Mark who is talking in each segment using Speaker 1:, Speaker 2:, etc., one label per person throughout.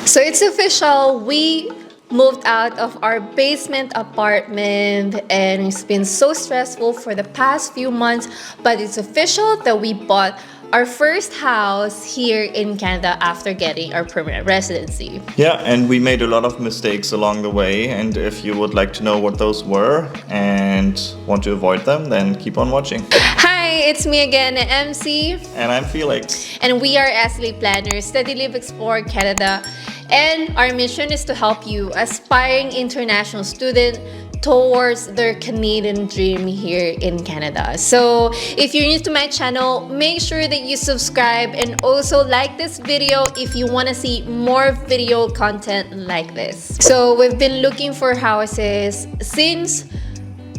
Speaker 1: So it's official. We moved out of our basement apartment and it's been so stressful for the past few months, but it's official that we bought our first house here in Canada after getting our permanent residency.
Speaker 2: Yeah, and we made a lot of mistakes along the way, and if you would like to know what those were and want to avoid them, then keep on watching.
Speaker 1: Hi, it's me again, MC.
Speaker 2: And I'm Felix.
Speaker 1: And we are Ashley Planners, Study Live Explore Canada. And our mission is to help you, aspiring international student, towards their Canadian dream here in Canada. So if you're new to my channel, make sure that you subscribe and also like this video if you want to see more video content like this. So we've been looking for houses since,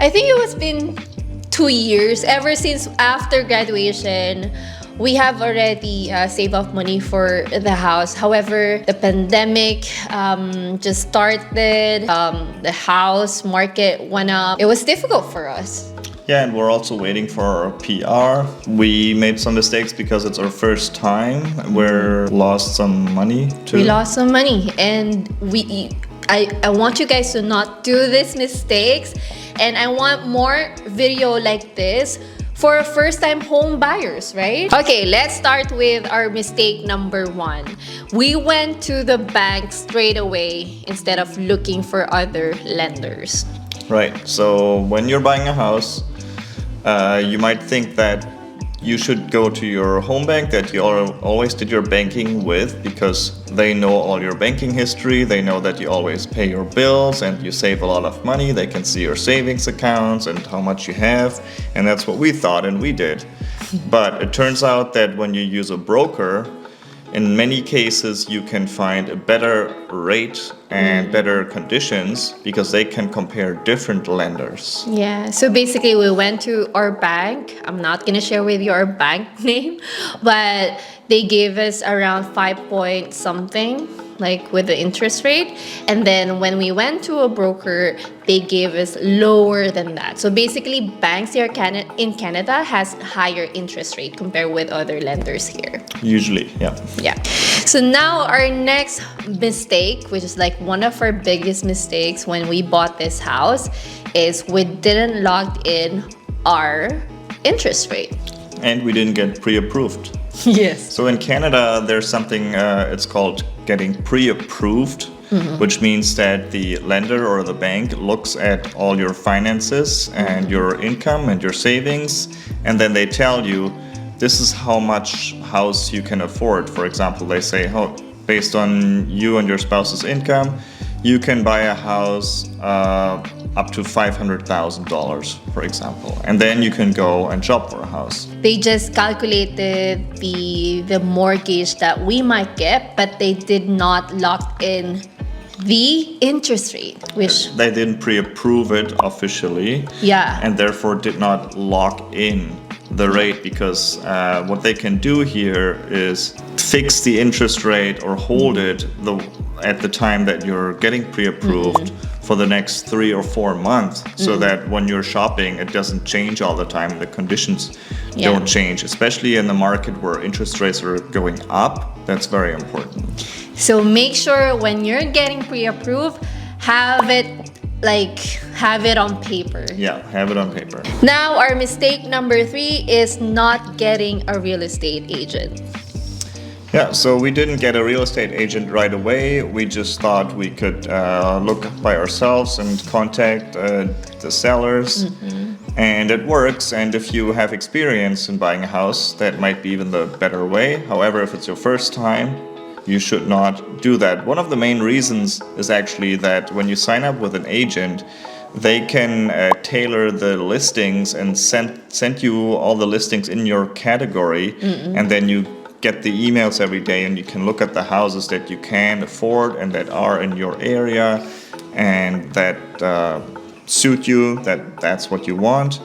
Speaker 1: I think it was been 2 years, ever since after graduation. We have already saved up money for the house. However, the pandemic just started. The house market went up. It was difficult for us.
Speaker 2: Yeah, and we're also waiting for our PR. We made some mistakes because it's our first time. We lost some money too.
Speaker 1: We lost some money, and I want you guys to not do these mistakes, and I want more video like this for first-time home buyers, right? Okay, let's start with our mistake number 1. We went to the bank straight away instead of looking for other lenders.
Speaker 2: Right, so when you're buying a house, you might think that you should go to your home bank that you always did your banking with, because they know all your banking history, they know that you always pay your bills and you save a lot of money, they can see your savings accounts and how much you have, and that's what we thought and we did. But it turns out that when you use a broker, in many cases you can find a better rate and better conditions because they can compare different lenders.
Speaker 1: Yeah, so basically we went to our bank. I'm not gonna share with you our bank name, but they gave us around 5 point something, like with the interest rate. And then when we went to a broker, they gave us lower than that. So basically banks here in Canada has higher interest rate compared with other lenders here.
Speaker 2: Usually, yeah.
Speaker 1: Yeah. So now our next mistake, which is like one of our biggest mistakes when we bought this house, is we didn't log in our interest rate.
Speaker 2: And we didn't get pre-approved.
Speaker 1: Yes.
Speaker 2: So in Canada, there's something, it's called getting pre-approved, which means that the lender or the bank looks at all your finances and your income and your savings, and then they tell you, this is how much house you can afford. For example, they say, oh, based on you and your spouse's income, you can buy a house up to $500,000, for example, and then you can go and shop for a house.
Speaker 1: They just calculated the mortgage that we might get, but they did not lock in the interest rate, which
Speaker 2: they didn't pre-approve it officially,
Speaker 1: yeah,
Speaker 2: and therefore did not lock in the rate, because what they can do here is fix the interest rate or hold it at the time that you're getting pre-approved for the next 3 or 4 months, so that when you're shopping it doesn't change all the time, the conditions don't change, especially in the market where interest rates are going up. That's very important.
Speaker 1: So make sure when you're getting pre-approved, have it on paper.
Speaker 2: Yeah, have it on paper.
Speaker 1: Now our mistake number 3 is not getting a real estate agent.
Speaker 2: Yeah, so we didn't get a real estate agent right away. We just thought we could look by ourselves and contact the sellers. And it works, and if you have experience in buying a house, that might be even the better way. However, if it's your first time, you should not do that. One of the main reasons is actually that when you sign up with an agent, they can tailor the listings and send you all the listings in your category, and then you get the emails every day and you can look at the houses that you can afford and that are in your area and that suit you, that's what you want.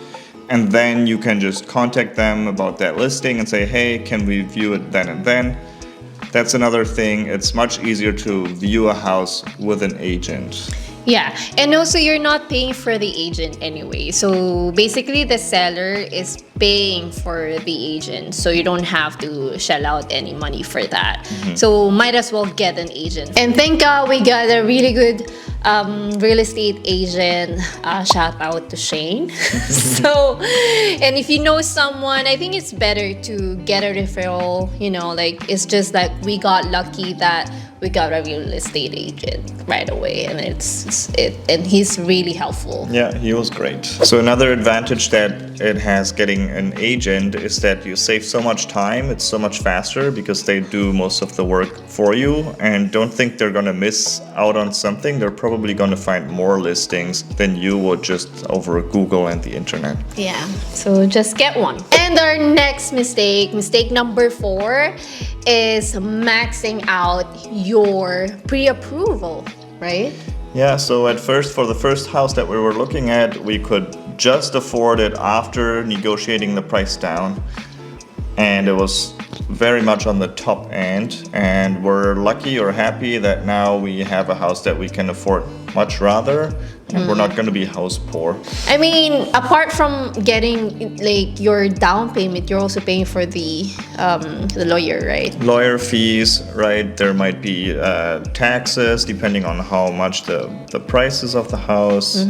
Speaker 2: And then you can just contact them about that listing and say, hey, can we view it then and then? That's another thing. It's much easier to view a house with an agent.
Speaker 1: Yeah, and also you're not paying for the agent anyway. So basically, the seller is paying for the agent, so you don't have to shell out any money for that. So might as well get an agent. And thank God we got a really good real estate agent. Shout out to Shane. So, and if you know someone, I think it's better to get a referral. You know, like it's just like we got lucky that we got a real estate agent right away, and and he's really helpful.
Speaker 2: Yeah, he was great. So another advantage that it has getting an agent is that you save so much time. It's so much faster because they do most of the work for you, and don't think they're gonna miss out on something. They're probably gonna find more listings than you would just over Google and the internet.
Speaker 1: Yeah, so just get one. And our next mistake number 4, is maxing out your pre-approval, right?
Speaker 2: Yeah, so at first, for the first house that we were looking at, we could just afford it after negotiating the price down. And it was very much on the top end. And we're lucky or happy that now we have a house that we can afford much rather. And we're not going to be house poor.
Speaker 1: I mean, apart from getting like your down payment, you're also paying for the lawyer, right?
Speaker 2: Lawyer fees, right? There might be taxes depending on how much the price is of the house.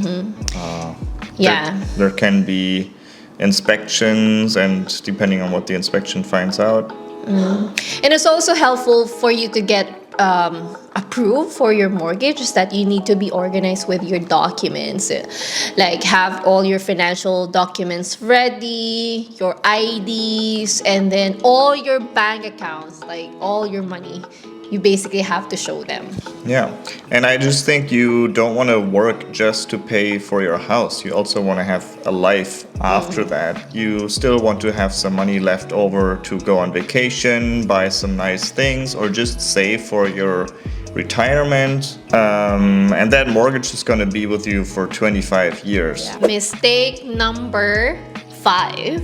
Speaker 1: Yeah.
Speaker 2: There can be inspections, and depending on what the inspection finds out.
Speaker 1: And it's also helpful for you to get approved for your mortgage, is that you need to be organized with your documents, like have all your financial documents ready, your IDs, and then all your bank accounts, like all your money. You basically have to show them.
Speaker 2: Yeah, and I just think you don't want to work just to pay for your house. You also want to have a life after that. You still want to have some money left over to go on vacation, buy some nice things, or just save for your retirement. And that mortgage is going to be with you for 25 years.
Speaker 1: Yeah. Mistake number 5.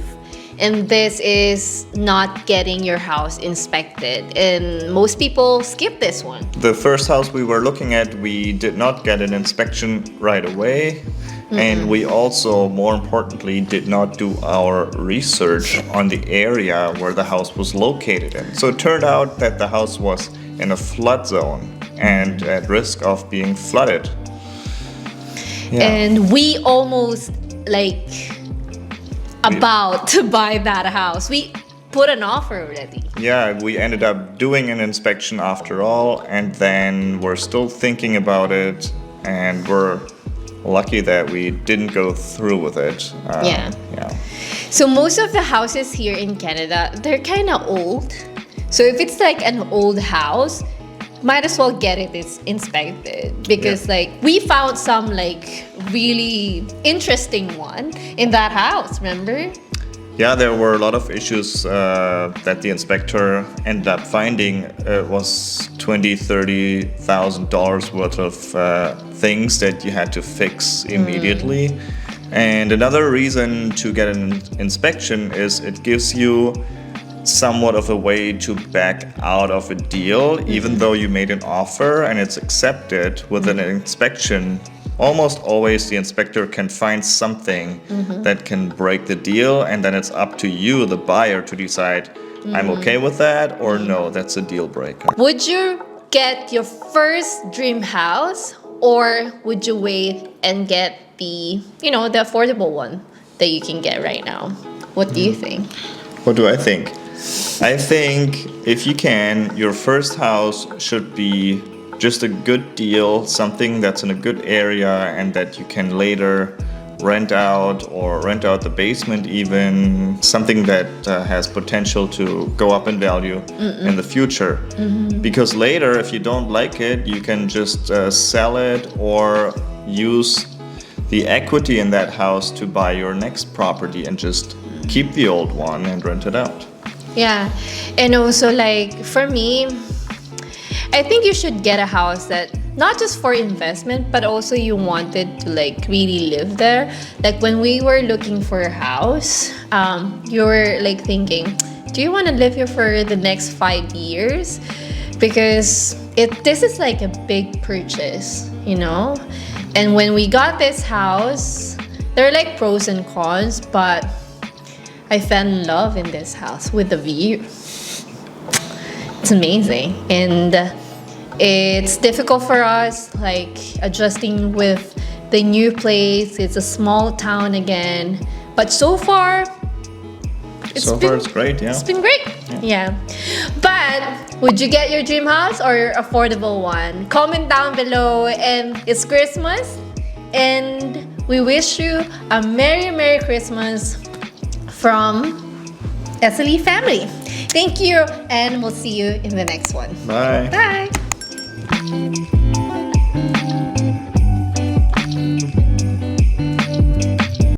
Speaker 1: And this is not getting your house inspected. And most people skip this one.
Speaker 2: The first house we were looking at, we did not get an inspection right away. And we also, more importantly, did not do our research on the area where the house was located in. So it turned out that the house was in a flood zone and at risk of being flooded. Yeah.
Speaker 1: And we almost about to buy that house. We put an offer already.
Speaker 2: Yeah, we ended up doing an inspection after all, and then we're still thinking about it, and we're lucky that we didn't go through with it.
Speaker 1: Yeah. So most of the houses here in Canada, they're kind of old. So if it's like an old house, might as well get it inspected, because we found some really interesting one in that house, remember?
Speaker 2: Yeah, there were a lot of issues that the inspector ended up finding. It was $20,000-$30,000 worth of things that you had to fix immediately. And another reason to get an inspection is it gives you somewhat of a way to back out of a deal, even though you made an offer and it's accepted. With an inspection, almost always the inspector can find something that can break the deal, and then it's up to you, the buyer, to decide, I'm okay with that, or no, that's a deal breaker.
Speaker 1: Would you get your first dream house, or would you wait and get the affordable one that you can get right now? What do you think?
Speaker 2: What do I think? I think if you can, your first house should be just a good deal, something that's in a good area and that you can later rent out, or rent out the basement even, something that has potential to go up in value in the future. Because later, if you don't like it, you can just sell it or use the equity in that house to buy your next property and just keep the old one and rent it out.
Speaker 1: Yeah, and also for me, I think you should get a house that not just for investment, but also you wanted to really live there. Like when we were looking for a house, you were thinking, do you want to live here for the next 5 years? Because this is a big purchase, And when we got this house, there are like pros and cons, but I fell in love in this house with the view. It's amazing. And it's difficult for us, like adjusting with the new place. It's a small town again. But so far,
Speaker 2: It's great, yeah.
Speaker 1: it's been great. Yeah. But would you get your dream house or your affordable one? Comment down below. And it's Christmas. And we wish you a Merry, Merry Christmas from SLE family. Thank you. And we'll see you in the next one.
Speaker 2: Bye.
Speaker 1: Bye.